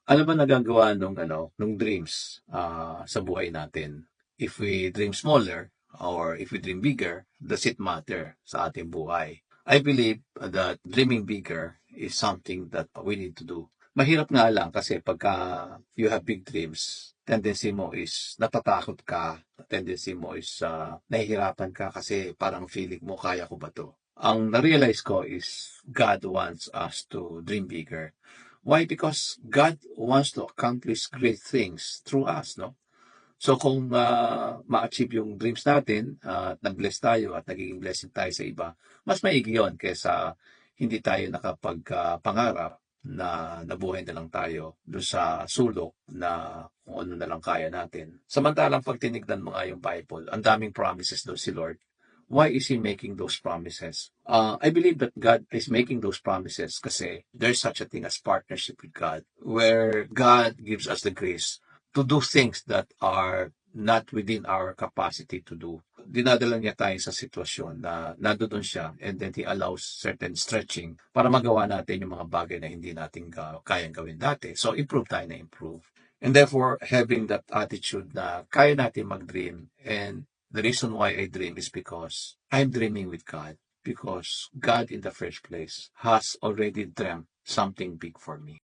Ano ba nagagawa nung dreams, sa buhay natin? If we dream smaller or if we dream bigger, does it matter sa ating buhay? I believe that dreaming bigger is something that we need to do. Mahirap nga lang kasi pagka you have big dreams, tendency mo is natatakot ka, tendency mo is nahihirapan ka kasi parang feeling mo, kaya ko ba to? Ang na-realize ko is God wants us to dream bigger. Why? Because God wants to accomplish great things through us, no? So kung ma-achieve yung dreams natin at nag-bless tayo at nagiging blessing tayo sa iba, mas maigi yun kaysa hindi tayo nakapagpangarap na nabuhay na lang tayo doon sa sulok na kung ano na lang kaya natin. Samantalang pag tinignan mo nga yung Bible, ang daming promises doon si Lord. Why is He making those promises? I believe that God is making those promises kasi there's such a thing as partnership with God, where God gives us the grace to do things that are not within our capacity to do. Dinadala niya tayo sa sitwasyon na nandoon siya and then He allows certain stretching para magawa natin yung mga bagay na hindi natin kayang gawin dati. So, improve tayo na improve. And therefore, having that attitude na kaya natin mag-dream, and the reason why I dream is because I'm dreaming with God. Because God in the first place has already dreamt something big for me.